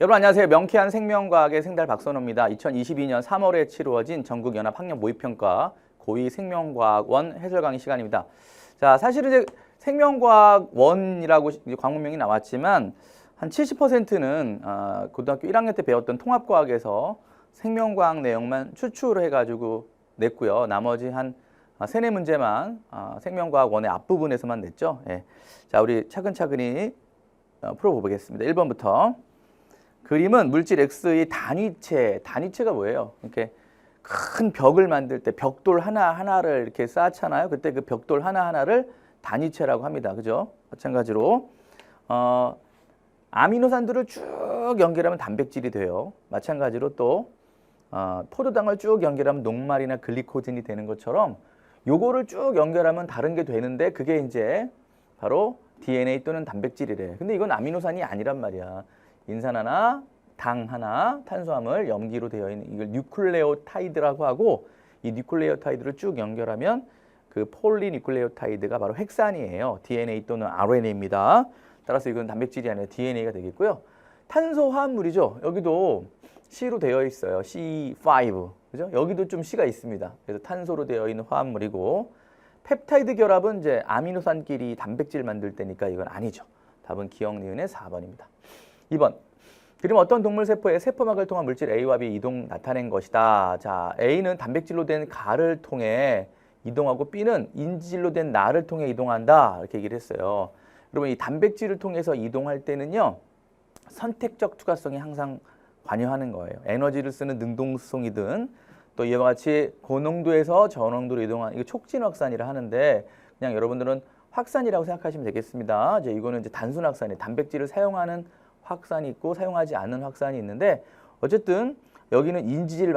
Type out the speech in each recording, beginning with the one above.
여러분 안녕하세요. 명쾌한 생명과학의 생달 박선호입니다. 2022년 3월에 치루어진 전국연합학력모의평가 고2생명과학원 해설 강의 시간입니다. 자, 사실은 이제 생명과학원이라고 과목명이 나왔지만 한 70%는 고등학교 1학년 때 배웠던 통합과학에서 생명과학 내용만 추출을 해가지고 냈고요. 나머지 한 3-4문제만 생명과학원의 앞부분에서만 냈죠. 예. 자, 우리 차근차근히 풀어보겠습니다. 1번부터. 그림은 물질 X의 단위체가 뭐예요? 이렇게 큰 벽을 만들 때 벽돌 하나하나를 이렇게 쌓잖아요. 그때 그 벽돌 하나하나를 단위체라고 합니다. 그죠? 마찬가지로 아미노산들을 쭉 연결하면 단백질이 돼요. 마찬가지로 또 포도당을 쭉 연결하면 녹말이나 글리코젠이 되는 것처럼 요거를 쭉 연결하면 다른 게 되는데 그게 이제 바로 DNA 또는 단백질이래. 근데 이건 아미노산이 아니란 말이야. 인산 하나, 당 하나, 탄수화물, 염기로 되어 있는 이걸 뉴클레오타이드라고 하고 이 뉴클레오타이드를 쭉 연결하면 그 폴리뉴클레오타이드가 바로 핵산이에요. DNA 또는 RNA입니다. 따라서 이건 단백질이 아니라 DNA가 되겠고요. 탄소화합물이죠. 여기도 C로 되어 있어요. C5. 그죠? 여기도 좀 C가 있습니다. 그래서 탄소로 되어 있는 화합물이고 펩타이드 결합은 이제 아미노산끼리 단백질 만들 때니까 이건 아니죠. 답은 기억 니은의 4번입니다. 2번. 그럼 어떤 동물 세포의 세포막을 통한 물질 A와 B 이동 나타낸 것이다. 자, A는 단백질로 된 가를 통해 이동하고 B는 인지질로 된 나를 통해 이동한다. 이렇게 얘기를 했어요. 그러면 이 단백질을 통해서 이동할 때는요. 선택적 투과성이 항상 관여하는 거예요. 에너지를 쓰는 능동성이든 또 이와 같이 고농도에서 저농도로 이동하는 이거 촉진 확산이라 하는데 그냥 여러분들은 확산이라고 생각하시면 되겠습니다. 이제 이거는 이제 단순 확산이에요. 단백질을 사용하는 확산이 있고 사용하지 않는 확산이 있는데 어쨌든 여기는 인지질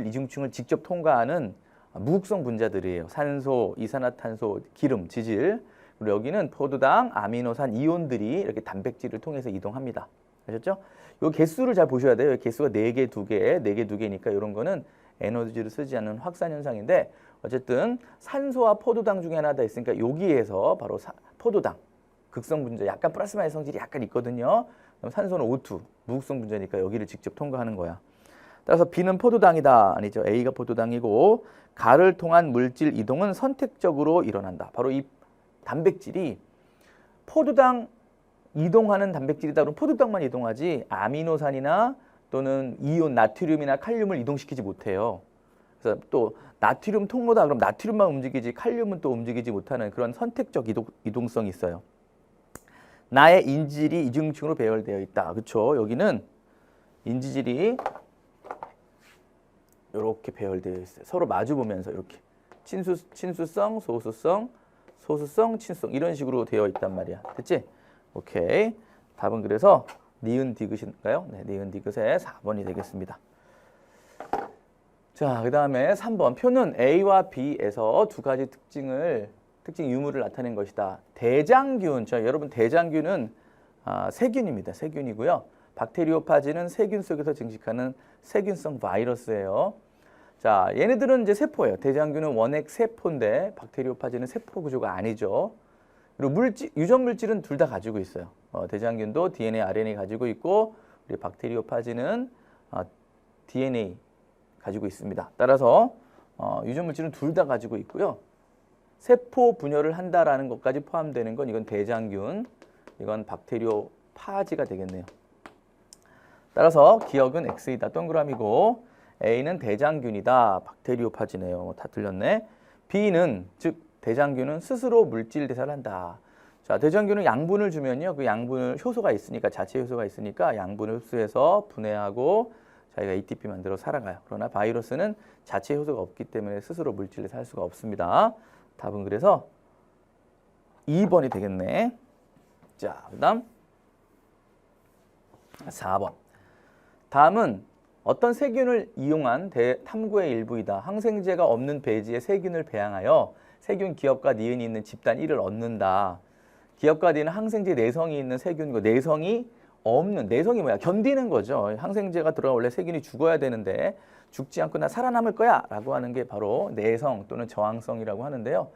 이중층을 직접 통과하는 무극성 분자들이에요. 산소, 이산화탄소, 기름, 지질. 그리고 여기는 포도당, 아미노산, 이온들이 이렇게 단백질을 통해서 이동합니다. 아셨죠? 요 개수를 잘 보셔야 돼요. 개수가 4개, 2개, 4개, 2개니까 이런 거는 에너지를 쓰지 않는 확산 현상인데 어쨌든 산소와 포도당 중에 하나 더 있으니까 여기에서 바로 포도당 극성 분자 약간 플러스 마이너스 성질이 약간 있거든요. 그럼 산소는 O2 무극성 분자니까 여기를 직접 통과하는 거야. 따라서 B는 포도당이다. 아니죠. A가 포도당이고 가를 통한 물질 이동은 선택적으로 일어난다. 바로 이 단백질이 포도당 이동하는 단백질이다. 그럼 포도당만 이동하지 아미노산이나 또는 이온 나트륨이나 칼륨을 이동시키지 못해요. 그래서 또 나트륨 통로다. 그럼 나트륨만 움직이지 칼륨은 또 움직이지 못하는 그런 선택적 이동성이 있어요. 나의 인지질이 이중층으로 배열되어 있다. 그렇죠? 여기는 인지질이 이렇게 배열되어 있어요. 서로 마주 보면서 이렇게 친수성, 소수성, 친수성 이런 식으로 되어 있단 말이야. 됐지? 오케이. 답은 그래서 니은 디귿인가요? 네, 니은 디귿의 4번이 되겠습니다. 자, 그 다음에 3번. 표는 A와 B에서 두 가지 특징 유무를 나타낸 것이다. 대장균. 자, 여러분 대장균은 세균입니다. 세균이고요. 박테리오파지는 세균 속에서 증식하는 세균성 바이러스예요. 자, 얘네들은 이제 세포예요. 대장균은 원핵 세포인데 박테리오파지는 세포 구조가 아니죠. 그리고 유전 물질은 둘 다 가지고 있어요. 대장균도 DNA, RNA 가지고 있고 우리 박테리오파지는 DNA 가지고 있습니다. 따라서 유전 물질은 둘 다 가지고 있고요. 세포 분열을 한다라는 것까지 포함되는 건 이건 대장균, 이건 박테리오파지가 되겠네요. 따라서 기억은 X이다. 동그라미고 A는 대장균이다. 박테리오파지네요. 다 틀렸네. B는 즉 대장균은 스스로 물질 대사를 한다. 자, 대장균은 양분을 주면요. 그 양분을 효소가 있으니까 자체 효소가 있으니까 양분을 흡수해서 분해하고 자기가 ATP 만들어 살아가요. 그러나 바이러스는 자체 효소가 없기 때문에 스스로 물질 대사할 수가 없습니다. 답은 그래서 2번이 되겠네. 자, 그다음 4번. 다음은 어떤 세균을 이용한 탐구의 일부이다. 항생제가 없는 배지에 세균을 배양하여 세균 기업과 니은이 있는 집단 1을 얻는다. 기업과 니은 항생제 내성이 있는 세균이고 내성이 없는, 내성이 뭐야? 견디는 거죠. 항생제가 들어가 원래 세균이 죽어야 되는데 죽지 않고 나 살아남을 거야 라고 하는 게 바로 내성 또는 저항성이라고 하는데요.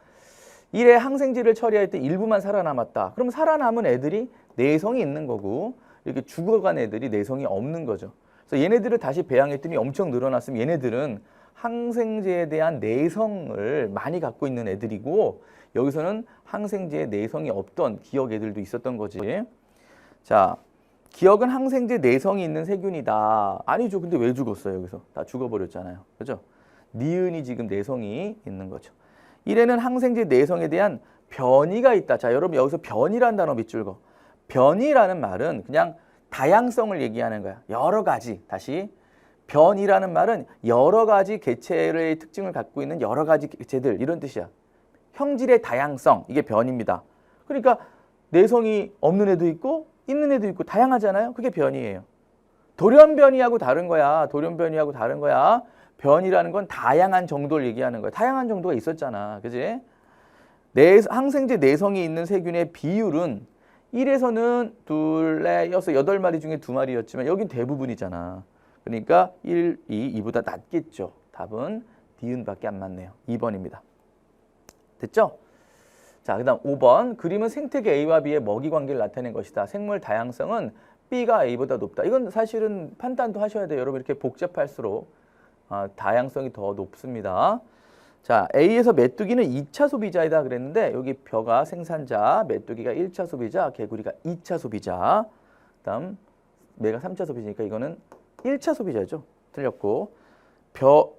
1회 항생제를 처리할 때 일부만 살아남았다. 그럼 살아남은 애들이 내성이 있는 거고 이렇게 죽어간 애들이 내성이 없는 거죠. 그래서 얘네들을 다시 배양했더니 엄청 늘어났으면 얘네들은 항생제에 대한 내성을 많이 갖고 있는 애들이고 여기서는 항생제에 내성이 없던 기억 애들도 있었던 거지. 자, 기억은 항생제 내성이 있는 세균이다. 아니죠. 근데 왜 죽었어요? 여기서 다 죽어버렸잖아요. 그죠? 니은이 지금 내성이 있는 거죠. 1에는 항생제 내성에 대한 변이가 있다. 자, 여러분 여기서 변이라는 단어 밑줄 그어. 변이라는 말은 그냥 다양성을 얘기하는 거야. 여러 가지. 다시. 변이라는 말은 여러 가지 개체의 특징을 갖고 있는 여러 가지 개체들 이런 뜻이야. 형질의 다양성. 이게 변입니다. 그러니까 내성이 없는 애도 있고 있는 애도 있고 다양하잖아요. 그게 변이에요. 돌연변이하고 다른 거야. 돌연변이하고 다른 거야. 변이라는 건 다양한 정도를 얘기하는 거야. 다양한 정도가 있었잖아. 그지? 항생제 내성이 있는 세균의 비율은 1에서는 2, 4, 6, 8마리 중에 2마리였지만 여긴 대부분이잖아. 그러니까 1, 2, 2보다 낮겠죠. 답은 니은밖에 안 맞네요. 2번입니다. 됐죠? 자, 그 다음 5번. 그림은 생태계 A와 B의 먹이 관계를 나타낸 것이다. 생물 다양성은 B가 A보다 높다. 이건 사실은 판단도 하셔야 돼요. 여러분 이렇게 복잡할수록 다양성이 더 높습니다. 자, A에서 메뚜기는 2차 소비자이다 그랬는데 여기 벼가 생산자, 메뚜기가 1차 소비자, 개구리가 2차 소비자. 그다음 매가 3차 소비자니까 이거는 1차 소비자죠. 틀렸고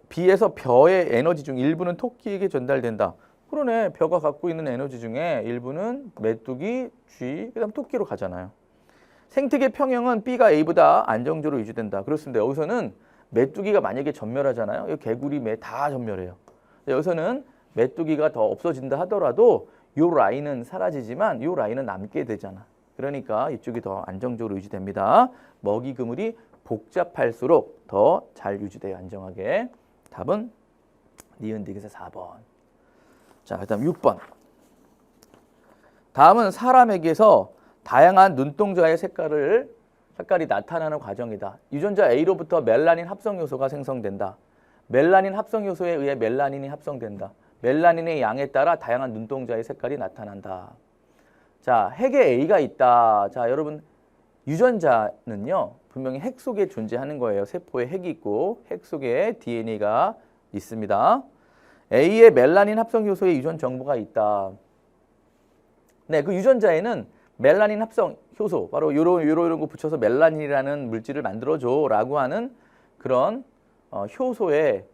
B에서 벼의 에너지 중 일부는 토끼에게 전달된다. 그러네. 벼가 갖고 있는 에너지 중에 일부는 메뚜기, 쥐, 그다음 토끼로 가잖아요. 생태계 평형은 B가 A보다 안정적으로 유지된다. 그렇습니다. 여기서는 메뚜기가 만약에 전멸하잖아요. 이 개구리, 매 다 전멸해요. 여기서는 메뚜기가 더 없어진다 하더라도 이 라인은 사라지지만 이 라인은 남게 되잖아. 그러니까 이쪽이 더 안정적으로 유지됩니다. 먹이 그물이 복잡할수록 더 잘 유지돼요. 안정하게. 답은 니은 디귿의 4번. 자, 그다음 6번. 다음은 사람에게서 다양한 눈동자의 색깔이 나타나는 과정이다. 유전자 A로부터 멜라닌 합성 요소가 생성된다. 멜라닌 합성 요소에 의해 멜라닌이 합성된다. 멜라닌의 양에 따라 다양한 눈동자의 색깔이 나타난다. 자, 핵에 A가 있다. 자, 여러분 유전자는요. 분명히 핵 속에 존재하는 거예요. 세포에 핵이 있고 핵 속에 DNA가 있습니다. A의 멜라닌 합성 요소의 유전 정보가 있다. 네, 그 유전자에는 멜라닌 합성 효소, 바로 이런 거 붙여서 멜라닌이라는 물질을 만들어줘라고 하는 그런 효소의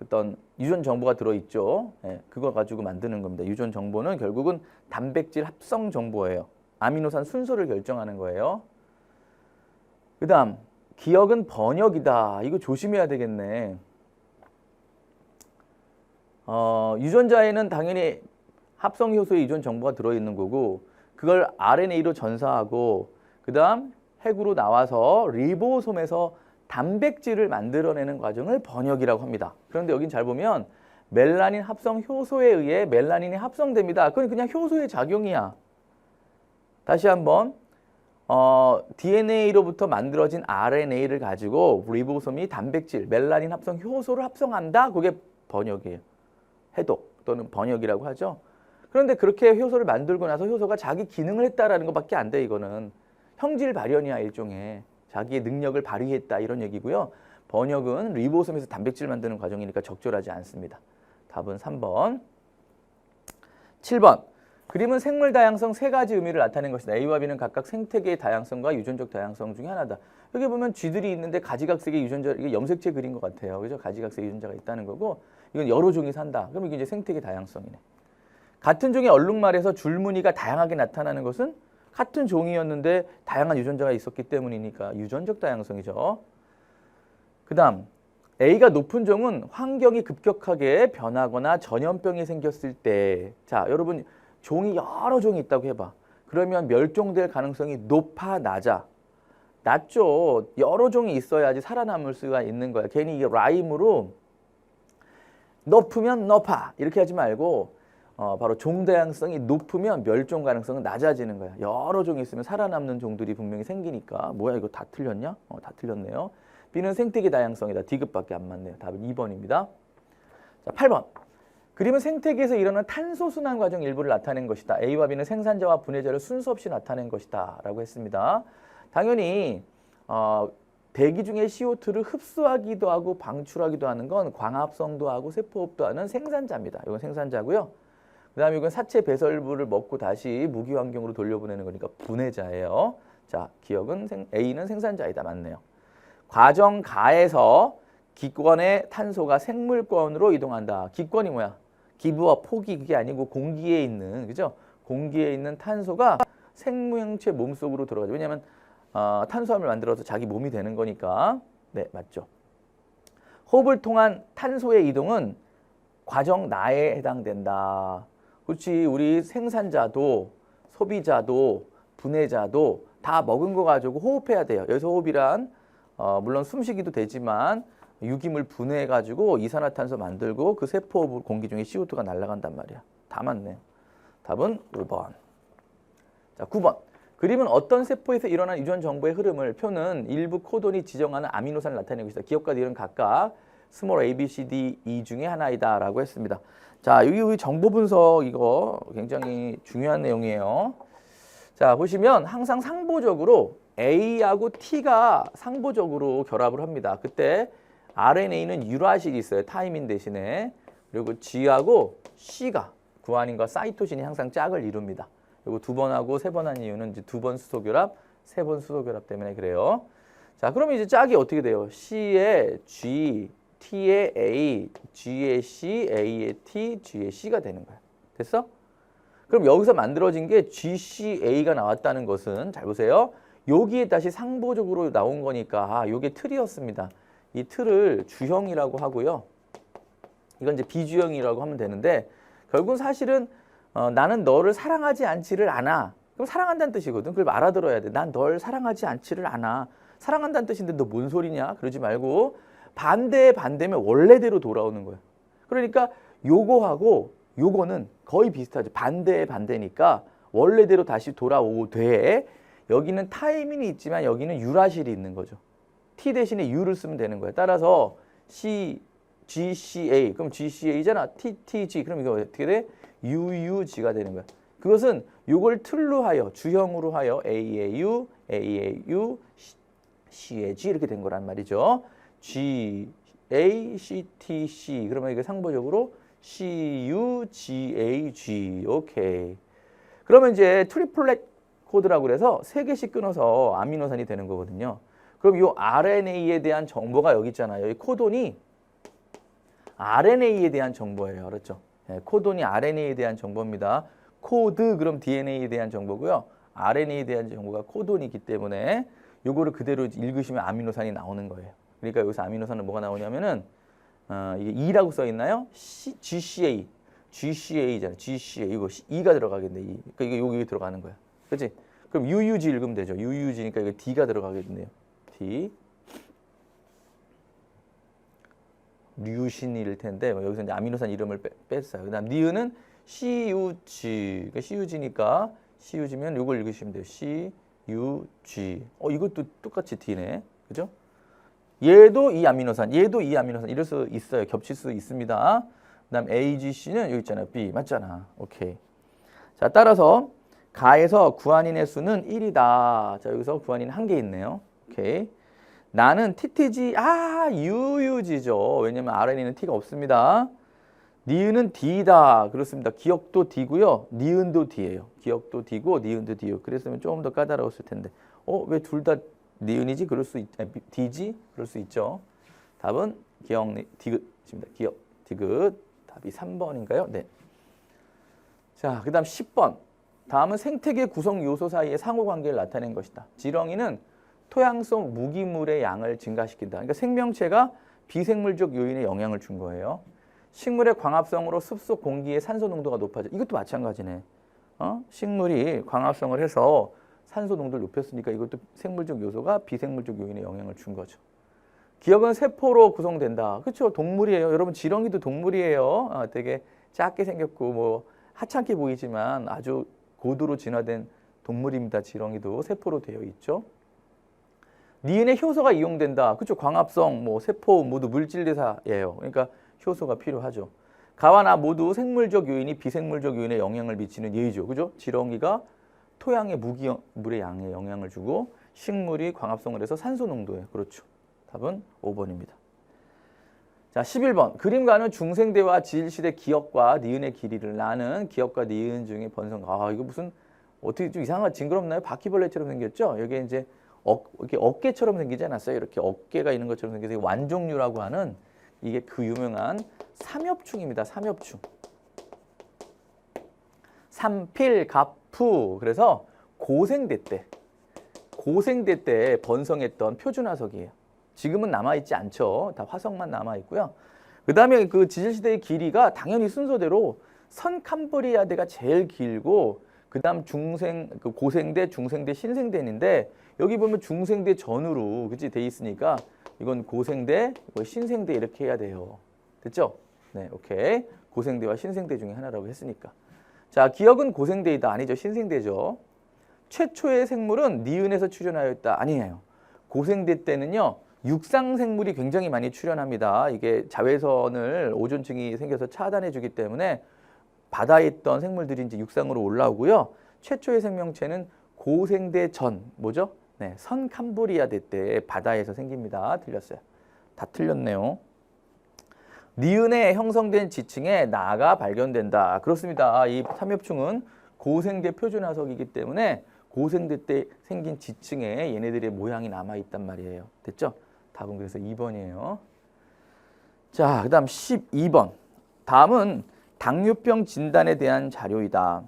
어떤 유전 정보가 들어있죠. 네, 그거 가지고 만드는 겁니다. 유전 정보는 결국은 단백질 합성 정보예요. 아미노산 순서를 결정하는 거예요. 그 다음 기억은 번역이다. 이거 조심해야 되겠네. 유전자에는 당연히 합성 효소의 유전 정보가 들어있는 거고 그걸 RNA로 전사하고 그 다음 핵으로 나와서 리보솜에서 단백질을 만들어내는 과정을 번역이라고 합니다. 그런데 여긴 잘 보면 멜라닌 합성 효소에 의해 멜라닌이 합성됩니다. 그건 그냥 효소의 작용이야. 다시 한번 DNA로부터 만들어진 RNA를 가지고 리보솜이 단백질, 멜라닌 합성 효소를 합성한다. 그게 번역이에요. 해독 또는 번역이라고 하죠. 그런데 그렇게 효소를 만들고 나서 효소가 자기 기능을 했다라는 것밖에 안 돼. 이거는 형질 발현이야. 일종의 자기의 능력을 발휘했다 이런 얘기고요. 번역은 리보솜에서 단백질 만드는 과정이니까 적절하지 않습니다. 답은 3번. 7번. 그림은 생물 다양성 세 가지 의미를 나타낸 것이다. A와 B는 각각 생태계의 다양성과 유전적 다양성 중에 하나다. 여기 보면 쥐들이 있는데 가지각색의 유전자, 이게 염색체 그린 것 같아요. 그죠? 가지각색 유전자가 있다는 거고 이건 여러 종이 산다. 그럼 이게 이제 생태계 다양성이네. 같은 종의 얼룩말에서 줄무늬가 다양하게 나타나는 것은 같은 종이었는데 다양한 유전자가 있었기 때문이니까 유전적 다양성이죠. 그 다음 A가 높은 종은 환경이 급격하게 변하거나 전염병이 생겼을 때 자, 여러분 종이 여러 종이 있다고 해봐. 그러면 멸종될 가능성이 높아 낮아? 낮죠. 여러 종이 있어야지 살아남을 수가 있는 거야. 괜히 이게 라임으로 높으면 높아 이렇게 하지 말고 바로 종 다양성이 높으면 멸종 가능성은 낮아지는 거야. 여러 종이 있으면 살아남는 종들이 분명히 생기니까. 뭐야 이거 다 틀렸냐? 다 틀렸네요. B는 생태계 다양성이다. D급밖에 안 맞네요. 답은 2번입니다. 자, 8번. 그림은 생태계에서 일어나는 탄소순환 과정 일부를 나타낸 것이다. A와 B는 생산자와 분해자를 순서 없이 나타낸 것이다. 라고 했습니다. 당연히 대기 중에 CO2를 흡수하기도 하고 방출하기도 하는 건 광합성도 하고 세포호흡도 하는 생산자입니다. 이건 생산자고요. 그 다음에 이건 사체 배설물을 먹고 다시 무기 환경으로 돌려보내는 거니까 분해자예요. 자, 기억은 A는 생산자이다. 맞네요. 과정 가에서 기권의 탄소가 생물권으로 이동한다. 기권이 뭐야? 기부와 포기 그게 아니고 공기에 있는, 그죠? 공기에 있는 탄소가 생명체 몸속으로 들어가죠. 왜냐하면 탄수화물 만들어서 자기 몸이 되는 거니까. 네, 맞죠. 호흡을 통한 탄소의 이동은 과정 나에 해당된다. 그렇지. 우리 생산자도 소비자도 분해자도 다 먹은 거 가지고 호흡해야 돼요. 여기서 호흡이란 물론 숨쉬기도 되지만 유기물 분해해가지고 이산화탄소 만들고 그 세포 공기 중에 CO2가 날아간단 말이야. 다 맞네요. 답은 1번. 자, 9번. 그림은 어떤 세포에서 일어난 유전 정보의 흐름을 표는 일부 코돈이 지정하는 아미노산을 나타내고 있다. 기억과 니은 각각 스몰 A, B, C, D, E 중에 하나이다 라고 했습니다. 자, 여기 정보 분석 이거 굉장히 중요한 내용이에요. 자, 보시면 항상 상보적으로 A하고 T가 상보적으로 결합을 합니다. 그때 RNA는 유라실이 있어요. 타이민 대신에. 그리고 G하고 C가 구안인과 사이토신이 항상 짝을 이룹니다. 그리고 2번 하고 3번 한 이유는 이제 2번 수소결합, 3번 수소결합 때문에 그래요. 자, 그러면 이제 짝이 어떻게 돼요? C에 G, T에 A, G에 C, A에 T, G에 C가 되는 거야. 됐어? 그럼 여기서 만들어진 게 GCA가 나왔다는 것은 잘 보세요. 여기에 다시 상보적으로 나온 거니까 요게 틀이었습니다. 이 틀을 주형이라고 하고요. 이건 이제 비주형이라고 하면 되는데 결국은 사실은 나는 너를 사랑하지 않지를 않아. 그럼 사랑한다는 뜻이거든. 그걸 알아들어야 돼. 난 널 사랑하지 않지를 않아. 사랑한다는 뜻인데 너 뭔 소리냐? 그러지 말고 반대의 반대면 원래대로 돌아오는 거야. 그러니까 요거하고 요거는 거의 비슷하죠. 반대의 반대니까 원래대로 다시 돌아오되 여기는 타이민이 있지만 여기는 유라실이 있는 거죠. T 대신에 U를 쓰면 되는 거예요. 따라서 GCA 그럼 GCA잖아. TTG 그럼 이거 어떻게 돼? UUG가 되는 거야. 그것은 요걸 틀로 하여 주형으로 하여 AAU, AAU, C에 G 이렇게 된 거란 말이죠. GA, CTC 그러면 이게 상보적으로 CUGAG 오케이. 그러면 이제 트리플렛 코드라고 그래서 3개씩 끊어서 아미노산이 되는 거거든요. 그럼 이 RNA에 대한 정보가 여기 있잖아요. 이 코돈이 RNA에 대한 정보예요. 알았죠? 네, 코돈이 RNA에 대한 정보입니다. 코드 그럼 DNA에 대한 정보고요. RNA에 대한 정보가 코돈이기 때문에 요거를 그대로 읽으시면 아미노산이 나오는 거예요. 그러니까 여기서 아미노산은 뭐가 나오냐면은 이게 E라고 써 있나요? GCA. GCA잖아요. GCA. 이거 E가 들어가겠네. E. 그러니까 이게 여기 들어가는 거야. 그렇지? 그럼 UUG 읽으면 되죠. UUG니까 이거 D가 들어가겠네요. D. 류신일 텐데 뭐 여기서 이제 아미노산 이름을 뺐어요. 그다음 니은은 CUG. 그러니까 CUG니까 CUG면 이걸 읽으시면 돼요. CUG. 이것도 똑같이 D네. 그죠? 얘도 이 아미노산, 얘도 이 아미노산 이럴 수 있어요. 겹칠 수 있습니다. 그다음 AGC는 여기 있잖아요. B 맞잖아. 오케이. 자, 따라서 가에서 구안인의 수는 1이다. 자, 여기서 구안인 한 개 있네요. 오케이. 나는 TTG, UUG죠. 왜냐면 RNA는 T가 없습니다. 니은은 D다. 그렇습니다. 기억도 D고요. 니은도 D예요. 기억도 D고 니은도 D요. 그랬으면 조금 더 까다로웠을 텐데. 왜 둘 다 니은이지? 그럴 수 D지? 그럴 수 있죠. 답은 기억 디귿입니다. 기억 디귿. 답이 3번인가요? 네. 자, 그다음 10번. 다음은 생태계 구성 요소 사이의 상호 관계를 나타낸 것이다. 지렁이는 토양성 무기물의 양을 증가시킨다. 그러니까 생명체가 비생물적 요인에 영향을 준 거예요. 식물의 광합성으로 습속 공기의 산소 농도가 높아져. 이것도 마찬가지네. 식물이 광합성을 해서 산소 농도를 높였으니까 이것도 생물적 요소가 비생물적 요인에 영향을 준 거죠. 기억은 세포로 구성된다. 그렇죠? 동물이에요. 여러분 지렁이도 동물이에요. 되게 작게 생겼고 뭐 하찮게 보이지만 아주 고도로 진화된 동물입니다. 지렁이도 세포로 되어 있죠. 니은의 효소가 이용된다. 그렇죠? 광합성, 뭐 세포 모두 물질 대사예요. 그러니까 효소가 필요하죠. 가와 나 모두 생물적 요인이 비생물적 요인에 영향을 미치는 예이죠. 그죠? 지렁이가 토양의 무기물의 양에 영향을 주고 식물이 광합성을 해서 산소 농도예요. 그렇죠. 답은 5번입니다. 자, 11번. 그림과는 중생대와 지질시대 기역과 니은의 길이를 나는 기역과 니은 중에 번성. 아, 이거 무슨 어떻게 좀 이상하게 징그럽나요? 바퀴벌레처럼 생겼죠? 여기 이제 이렇게 어깨처럼 생기지 않았어요? 이렇게 어깨가 있는 것처럼 생겨서 완종류라고 하는 이게 그 유명한 삼엽충입니다. 삼엽충. 삼필갑푸. 그래서 고생대 때 번성했던 표준화석이에요. 지금은 남아있지 않죠. 다 화석만 남아있고요. 그 다음에 그 지질시대의 길이가 당연히 순서대로 선캄브리아대가 제일 길고 그 다음 고생대, 중생대, 신생대인데 여기 보면 중생대 전후로 그치 돼 있으니까 이건 고생대, 이거 신생대 이렇게 해야 돼요. 됐죠? 네, 오케이. 고생대와 신생대 중에 하나라고 했으니까. 자, 기역은 고생대이다. 아니죠. 신생대죠. 최초의 생물은 니은에서 출현하였다. 아니에요. 고생대 때는요. 육상 생물이 굉장히 많이 출현합니다. 이게 자외선을 오존층이 생겨서 차단해 주기 때문에 바다에 있던 생물들이 이제 육상으로 올라오고요. 최초의 생명체는 고생대 전 뭐죠? 네, 선캄브리아대 때 바다에서 생깁니다. 틀렸어요. 다 틀렸네요. 니은에 형성된 지층에 나가 발견된다. 그렇습니다. 이 삼엽충은 고생대 표준화석이기 때문에 고생대 때 생긴 지층에 얘네들의 모양이 남아있단 말이에요. 됐죠? 답은 그래서 2번이에요. 자, 그 다음 12번. 다음은 당뇨병 진단에 대한 자료이다.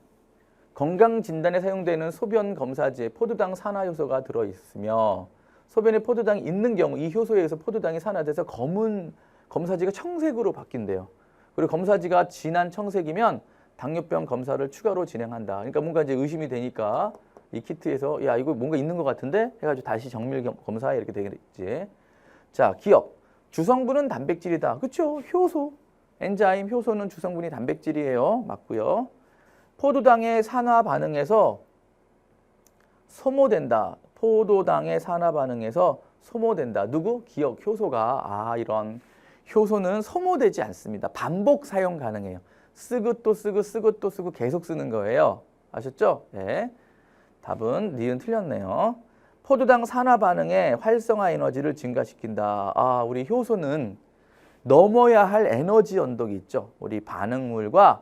건강진단에 사용되는 소변 검사지에 포도당 산화효소가 들어있으며 소변에 포도당이 있는 경우 이 효소에 의해서 포도당이 산화돼서 검은 검사지가 청색으로 바뀐대요. 그리고 검사지가 진한 청색이면 당뇨병 검사를 추가로 진행한다. 그러니까 뭔가 이제 의심이 되니까 이 키트에서 야 이거 뭔가 있는 것 같은데 해가지고 다시 정밀 검사 이렇게 되겠지. 자, 기억. 주성분은 단백질이다. 그렇죠? 효소. 엔자임 효소는 주성분이 단백질이에요. 맞고요. 포도당의 산화 반응에서 소모된다. 포도당의 산화 반응에서 소모된다. 누구? 기억 효소가. 이런 효소는 소모되지 않습니다. 반복 사용 가능해요. 쓰고 또 쓰고 쓰고 또 쓰고 계속 쓰는 거예요. 아셨죠? 네. 답은 니은 틀렸네요. 포도당 산화 반응의 활성화 에너지를 증가시킨다. 우리 효소는 넘어야 할 에너지 언덕이 있죠. 우리 반응물과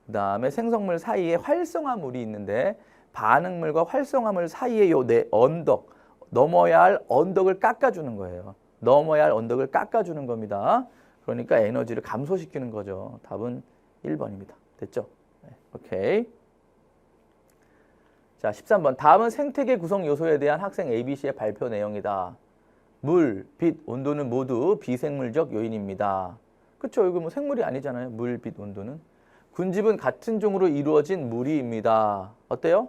그 다음에 생성물 사이에 활성화물이 있는데 반응물과 활성화물 사이에 요 내 언덕, 넘어야 할 언덕을 깎아주는 거예요. 넘어야 할 언덕을 깎아주는 겁니다. 그러니까 에너지를 감소시키는 거죠. 답은 1번입니다. 됐죠? 네, 오케이. 자, 13번. 다음은 생태계 구성 요소에 대한 학생 ABC의 발표 내용이다. 물, 빛, 온도는 모두 비생물적 요인입니다. 그렇죠? 이거 뭐 생물이 아니잖아요. 물, 빛, 온도는. 군집은 같은 종으로 이루어진 무리입니다. 어때요?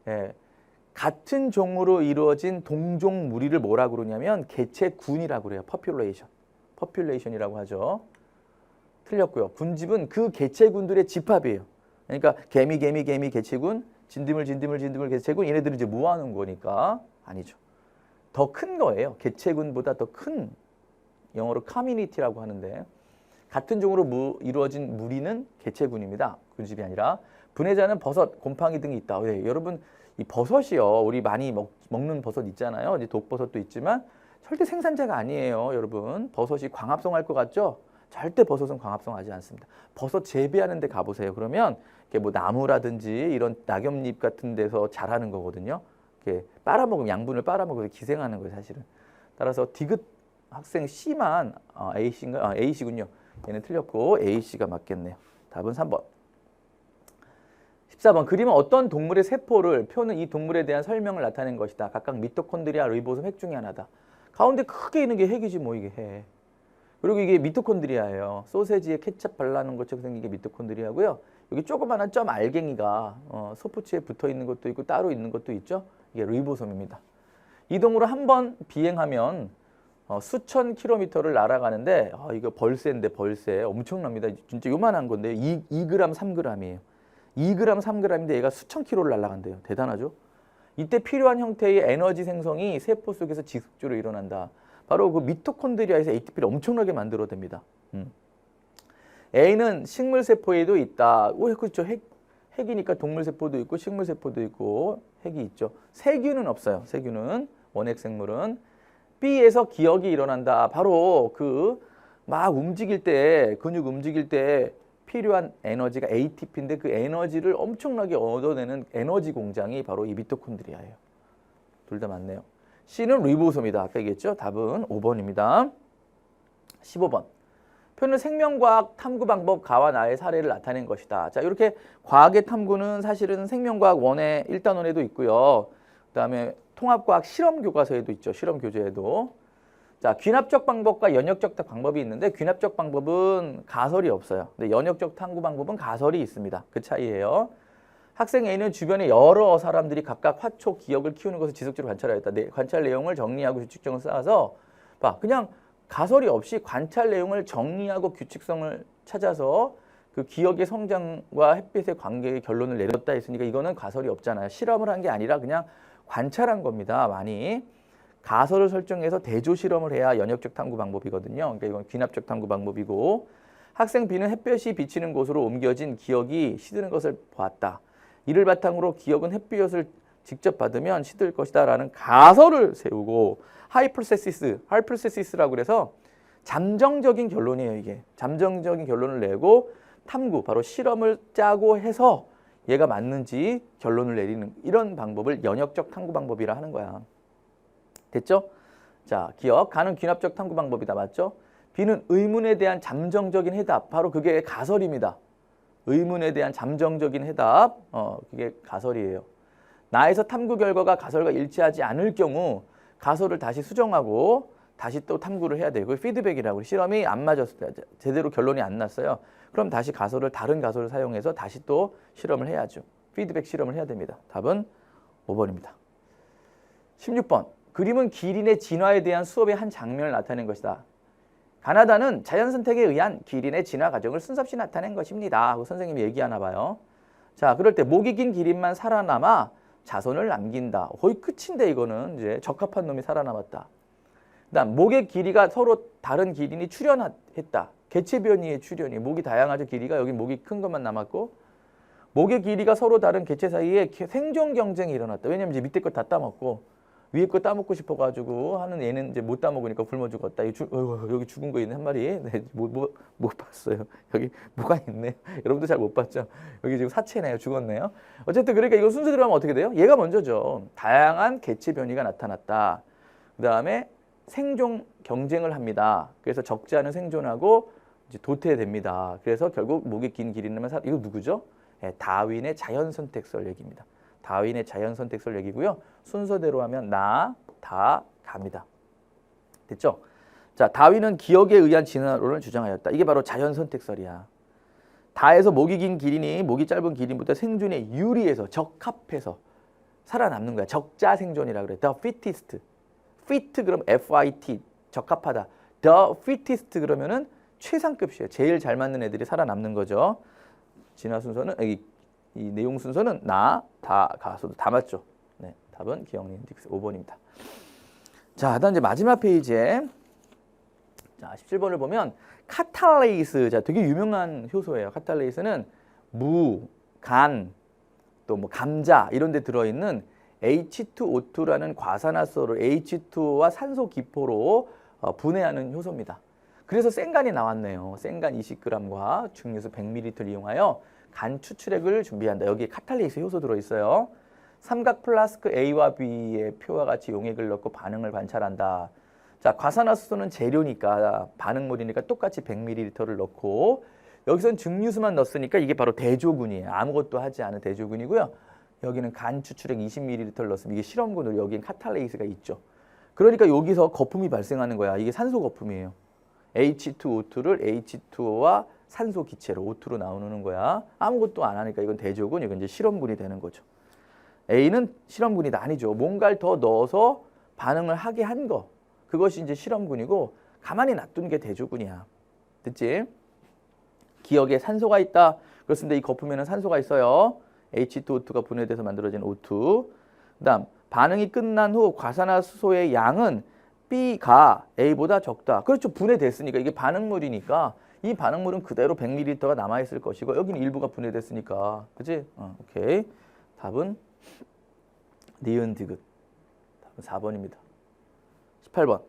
예. 같은 종으로 이루어진 동종 무리를 뭐라고 그러냐면 개체군이라고 그래요. population이라고 하죠. 틀렸고요. 군집은 그 개체군들의 집합이에요. 그러니까 개미 개체군, 진드물 개체군 얘네들을 이제 모아놓은 거니까 아니죠. 더 큰 거예요. 개체군보다 더 큰 영어로 커뮤니티라고 하는데 같은 종으로 이루어진 무리는 개체군입니다. 군집이 아니라 분해자는 버섯, 곰팡이 등이 있다. 왜? 여러분 이 버섯이요. 우리 많이 먹는 버섯 있잖아요. 이제 독버섯도 있지만 절대 생산자가 아니에요. 여러분 버섯이 광합성할 것 같죠? 절대 버섯은 광합성하지 않습니다. 버섯 재배하는 데 가보세요. 그러면 이렇게 뭐 나무라든지 이런 낙엽잎 같은 데서 자라는 거거든요. 이렇게 빨아먹으면 양분을 빨아먹어서 기생하는 거예요. 사실은. 따라서 디귿 학생 C만 A씨인가? A씨군요. 얘는 틀렸고 A씨가 맞겠네요. 답은 3번. 14번. 그림은 어떤 동물의 세포를 표는 이 동물에 대한 설명을 나타낸 것이다. 각각 미토콘드리아, 리보솜, 핵 중에 하나다. 가운데 크게 있는 게 핵이지 뭐 이게 핵. 그리고 이게 미토콘드리아예요. 소세지에 케첩 발라놓은 것처럼 생긴 게 미토콘드리아고요. 여기 조그마한 점 알갱이가 소프치에 붙어 있는 것도 있고 따로 있는 것도 있죠. 이게 리보솜입니다. 이 동물을 한 번 비행하면 수천 킬로미터를 날아가는데 이거 벌새인데 벌새 엄청납니다. 진짜 요만한 건데 2g, 3g이에요. 2g, 3g인데 얘가 수천 킬로를 날아간대요. 대단하죠? 이때 필요한 형태의 에너지 생성이 세포 속에서 지속적으로 일어난다. 바로 그 미토콘드리아에서 ATP를 엄청나게 만들어냅니다. A는 식물세포에도 있다. 그렇죠. 핵이니까 동물세포도 있고 식물세포도 있고 핵이 있죠. 세균은 없어요. 세균은. 원핵 생물은. B에서 기억이 일어난다. 바로 그 막 움직일 때, 근육 움직일 때 필요한 에너지가 ATP인데 그 에너지를 엄청나게 얻어내는 에너지 공장이 바로 이 미토콘드리아예요. 둘 다 맞네요. C는 리보솜이다. 아까 얘기했죠? 답은 5번입니다. 15번. 표는 생명과학 탐구 방법 가와 나의 사례를 나타낸 것이다. 자, 이렇게 과학의 탐구는 사실은 생명과학 원의 1단원에도 있고요. 그다음에 통합과학 실험 교과서에도 있죠. 실험 교재에도. 자, 귀납적 방법과 연역적 방법이 있는데 귀납적 방법은 가설이 없어요. 근데 연역적 탐구 방법은 가설이 있습니다. 그 차이예요. 학생 A는 주변에 여러 사람들이 각각 화초 기억을 키우는 것을 지속적으로 관찰하였다. 관찰 내용을 정리하고 규칙성을 쌓아서 봐. 그냥 가설이 없이 관찰 내용을 정리하고 규칙성을 찾아서 그 기억의 성장과 햇빛의 관계의 결론을 내렸다 했으니까 이거는 가설이 없잖아요. 실험을 한 게 아니라 그냥 관찰한 겁니다. 많이. 가설을 설정해서 대조 실험을 해야 연역적 탐구 방법이거든요. 그러니까 이건 귀납적 탐구 방법이고 학생 B는 햇볕이 비치는 곳으로 옮겨진 기억이 시드는 것을 보았다. 이를 바탕으로 기억은 햇빛을 직접 받으면 시들 것이다 라는 가설을 세우고 하이포테시스라고 그래서 잠정적인 결론이에요. 이게 잠정적인 결론을 내고 탐구, 바로 실험을 짜고 해서 얘가 맞는지 결론을 내리는 이런 방법을 연역적 탐구 방법이라 하는 거야. 됐죠? 자, 기억. 가는 귀납적 탐구 방법이다. 맞죠? B는 의문에 대한 잠정적인 해답. 바로 그게 가설입니다. 의문에 대한 잠정적인 해답. 그게 가설이에요. 나에서 탐구 결과가 가설과 일치하지 않을 경우 가설을 다시 수정하고 다시 또 탐구를 해야 돼요. 그 피드백이라고. 실험이 안 맞았을 때 제대로 결론이 안 났어요. 그럼 다시 다른 가설을 사용해서 다시 또 실험을 해야죠. 피드백 실험을 해야 됩니다. 답은 5번입니다. 16번. 그림은 기린의 진화에 대한 수업의 한 장면을 나타낸 것이다. 가나다는 자연 선택에 의한 기린의 진화 과정을 순서 없이 나타낸 것입니다. 하고 선생님이 얘기하나 봐요. 자, 그럴 때 목이 긴 기린만 살아남아 자손을 남긴다. 거의 끝인데 이거는 이제 적합한 놈이 살아남았다. 그다음 목의 길이가 서로 다른 기린이 출현했다. 개체 변이의 출현이. 목이 다양하죠. 길이가. 여기 목이 큰 것만 남았고 목의 길이가 서로 다른 개체 사이에 생존 경쟁이 일어났다. 왜냐면 이제 밑에 거 다 따먹고 위에 거 따먹고 싶어가지고 하는 얘는 이제 못 따먹으니까 굶어 죽었다. 여기 죽은 거 있는 한 마리. 네, 못 봤어요. 여기 뭐가 있네. 여러분도 잘 못 봤죠? 여기 지금 사체네요. 죽었네요. 어쨌든 그러니까 이거 순서대로 하면 어떻게 돼요? 얘가 먼저죠. 다양한 개체 변이가 나타났다. 그 다음에 생존 경쟁을 합니다. 그래서 적지 않은 생존하고 이제 도태됩니다. 그래서 결국 목이 긴 기린만 이거 누구죠? 네, 다윈의 자연 선택설 얘기입니다. 다윈의 자연 선택설 얘기고요. 순서대로 하면 다 갑니다. 됐죠? 자, 다윈은 기억에 의한 진화론을 주장하였다. 이게 바로 자연 선택설이야. 다에서 목이 긴 기린이 목이 짧은 기린보다 생존에 유리해서 적합해서 살아남는 거야. 적자 생존이라 그래. The fittest. fit 그럼 FIT 적합하다. The fittest 그러면은 최상급이에요. 제일 잘 맞는 애들이 살아남는 거죠. 진화 순서는 이 내용 순서는 가서도 다 맞죠. 네, 답은 기억니은 딕스 5번입니다. 자, 다음 이제 마지막 페이지에 자, 17번을 보면 카탈레이스. 자, 되게 유명한 효소예요. 카탈레이스는 무, 간, 또 뭐 감자 이런 데 들어 있는 H2O2라는 과산화수소를 H2O와 산소 기포로 분해하는 효소입니다. 그래서 생간이 나왔네요. 생간 20g과 중류수 100ml를 이용하여 간 추출액을 준비한다. 여기에 카탈레이스 효소 들어있어요. 삼각 플라스크 A와 B의 표와 같이 용액을 넣고 반응을 관찰한다. 자, 과산화수소는 재료니까 반응물이니까 똑같이 100ml를 넣고 여기선 증류수만 넣었으니까 이게 바로 대조군이에요. 아무것도 하지 않은 대조군이고요. 여기는 간 추출액 20ml를 넣었으면 이게 실험군으로 여기엔 카탈레이스가 있죠. 그러니까 여기서 거품이 발생하는 거야. 이게 산소 거품이에요. H2O2를 H2O와 산소 기체로 O2로 나오는 거야. 아무것도 안 하니까 이건 대조군, 이건 이제 실험군이 되는 거죠. A는 실험군이다. 아니죠. 뭔가를 더 넣어서 반응을 하게 한 거. 그것이 이제 실험군이고 가만히 놔둔 게 대조군이야. 됐지? 기억에 산소가 있다. 그렇습니다. 이 거품에는 산소가 있어요. H2O2가 분해돼서 만들어진 O2. 그다음 반응이 끝난 후 과산화수소의 양은 B가 A보다 적다. 그렇죠. 분해됐으니까 이게 반응물이니까 이 반응물은 그대로 100ml가 남아있을 것이고 여기는 일부가 분해됐으니까. 그치? 오케이. 답은 니은 디귿. 답은 4번입니다. 18번.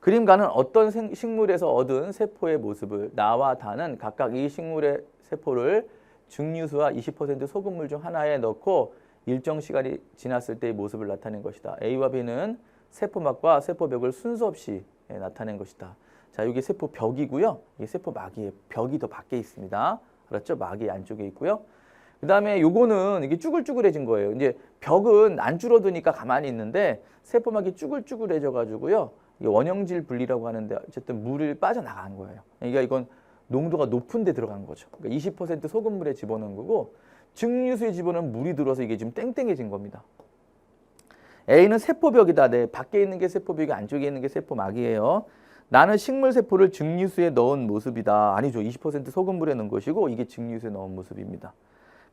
그림가는 어떤 식물에서 얻은 세포의 모습을 나와 다는 각각 이 식물의 세포를 증류수와 20% 소금물 중 하나에 넣고 일정 시간이 지났을 때의 모습을 나타낸 것이다. A와 B는 세포막과 세포벽을 순서 없이 나타낸 것이다. 자, 여기 세포벽이고요. 이게 세포막이에요. 벽이 더 밖에 있습니다. 알았죠? 막이 안쪽에 있고요. 그 다음에 요거는 이게 쭈글쭈글해진 거예요. 이제 벽은 안 줄어드니까 가만히 있는데 세포막이 쭈글쭈글해져 가지고요. 이게 원형질 분리라고 하는데 어쨌든 물을 빠져나간 거예요. 그러니까 이건 농도가 높은 데 들어간 거죠. 그러니까 20% 소금물에 집어넣은 거고 증류수에 집어넣은 물이 들어서 이게 지금 땡땡해진 겁니다. A는 세포벽이다. 네, 밖에 있는 게 세포벽이 안쪽에 있는 게 세포막이에요. 나는 식물 세포를 증류수에 넣은 모습이다. 아니죠. 20% 소금물에 넣은 것이고 이게 증류수에 넣은 모습입니다.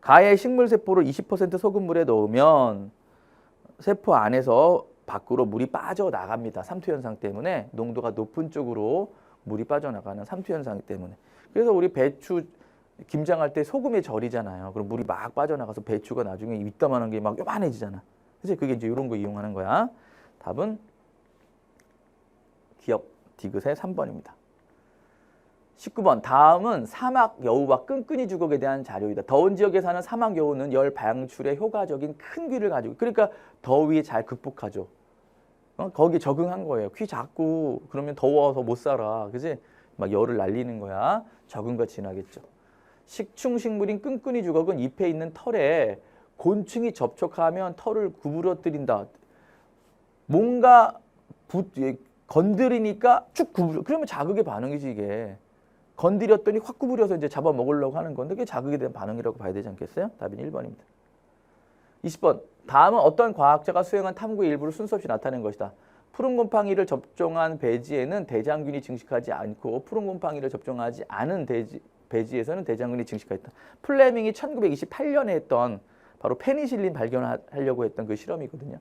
가의 식물 세포를 20% 소금물에 넣으면 세포 안에서 밖으로 물이 빠져나갑니다. 삼투 현상 때문에 농도가 높은 쪽으로 물이 빠져나가는 삼투 현상 때문에. 그래서 우리 배추 김장할 때 소금에 절이잖아요. 그럼 물이 막 빠져나가서 배추가 나중에 이따만한 게 막 요만해지잖아. 그치? 그게 이제 이런 거 이용하는 거야. 답은 기억 디귿의 3번입니다. 19번. 다음은 사막 여우와 끈끈이 주걱에 대한 자료이다. 더운 지역에 사는 사막 여우는 열 방출에 효과적인 큰 귀를 가지고 그러니까 더위 잘 극복하죠. 거기 적응한 거예요. 귀 작고 그러면 더워서 못 살아. 그지? 막 열을 날리는 거야. 적응과 진하겠죠. 식충식물인 끈끈이 주걱은 잎에 있는 털에 곤충이 접촉하면 털을 구부러뜨린다. 뭔가 건드리니까 쭉 구부려. 그러면 자극의 반응이지 이게. 건드렸더니 확 구부려서 이제 잡아먹으려고 하는 건데 그게 자극에 대한 반응이라고 봐야 되지 않겠어요? 답은 1번입니다. 20번. 다음은 어떤 과학자가 수행한 탐구의 일부를 순서 없이 나타낸 것이다. 푸른 곰팡이를 접종한 배지에는 대장균이 증식하지 않고 푸른 곰팡이를 접종하지 않은 배지에서는 대장균이 증식하였다. 플레밍이 1928년에 했던 바로 페니실린 발견하려고 했던 그 실험이거든요.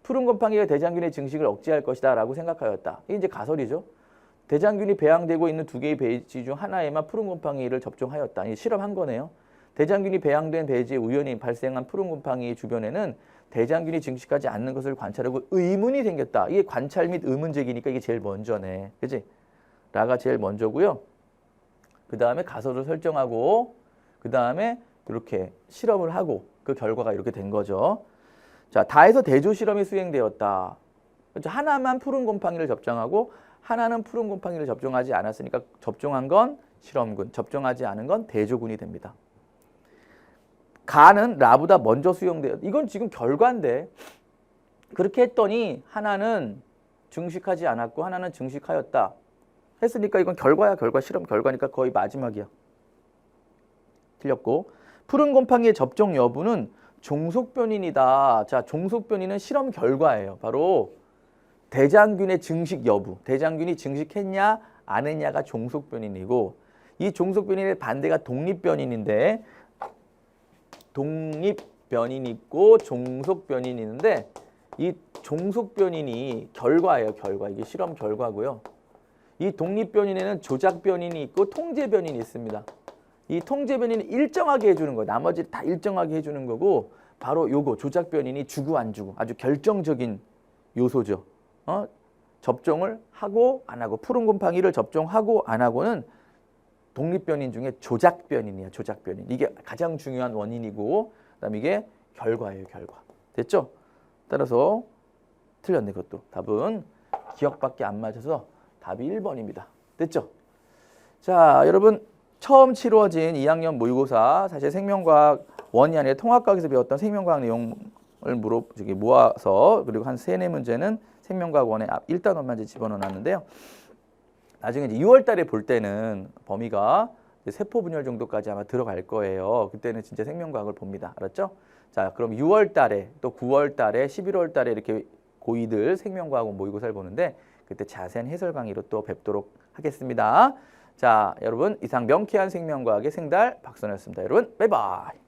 푸른 곰팡이가 대장균의 증식을 억제할 것이다 라고 생각하였다. 이게 이제 가설이죠. 대장균이 배양되고 있는 두 개의 배지 중 하나에만 푸른 곰팡이를 접종하였다. 이 실험한 거네요. 대장균이 배양된 배지에 우연히 발생한 푸른 곰팡이 주변에는 대장균이 증식하지 않는 것을 관찰하고 의문이 생겼다. 이게 관찰 및 의문 제기니까 이게 제일 먼저네. 그치? 라가 제일 먼저고요. 그 다음에 가설을 설정하고 그 다음에 이렇게 실험을 하고 그 결과가 이렇게 된 거죠. 자, 다해서 대조 실험이 수행되었다. 그렇죠? 하나만 푸른 곰팡이를 접종하고 하나는 푸른 곰팡이를 접종하지 않았으니까 접종한 건 실험군, 접종하지 않은 건 대조군이 됩니다. 가는 라보다 먼저 수용되었다. 이건 지금 결과인데 그렇게 했더니 하나는 증식하지 않았고 하나는 증식하였다. 했으니까 이건 결과야. 결과 실험 결과니까 거의 마지막이야. 틀렸고 푸른 곰팡이의 접종 여부는 종속변인이다. 자, 종속변인은 실험 결과예요. 바로 대장균의 증식 여부. 대장균이 증식했냐 안 했냐가 종속변인이고 이 종속변인의 반대가 독립변인인데 독립변인이 있고 종속변인이 있는데 이 종속변인이 결과예요. 결과. 이게 실험 결과고요. 이 독립변인에는 조작변인이 있고 통제변인이 있습니다. 이 통제변인이 일정하게 해주는 거예요. 나머지 다 일정하게 해주는 거고 바로 요거 조작변인이 주고 안 주고 아주 결정적인 요소죠. 접종을 하고 안 하고 푸른 곰팡이를 접종하고 안 하고는 독립변인 중에 조작변인이에요. 조작변인. 이게 가장 중요한 원인이고 그다음에 이게 결과예요. 결과. 됐죠? 따라서 틀렸네. 그것도. 답은 기억밖에 안 맞아서 답이 1번입니다. 됐죠? 자, 여러분 처음 치루어진 2학년 모의고사 사실 생명과학 원이 아니라 통합과학에서 배웠던 생명과학 내용을 모아서 그리고 한 3-4문제는 생명과학 원에 1단원만 집어넣어놨는데요. 나중에 이제 6월 달에 볼 때는 범위가 세포 분열 정도까지 아마 들어갈 거예요. 그때는 진짜 생명과학을 봅니다. 알았죠? 자, 그럼 6월 달에 또 9월 달에 11월 달에 이렇게 고2들 생명과학 모의고사를 보는데 그때 자세한 해설 강의로 또 뵙도록 하겠습니다. 자, 여러분 이상 명쾌한 생명과학의 생달 박선호였습니다. 여러분, 바이바이.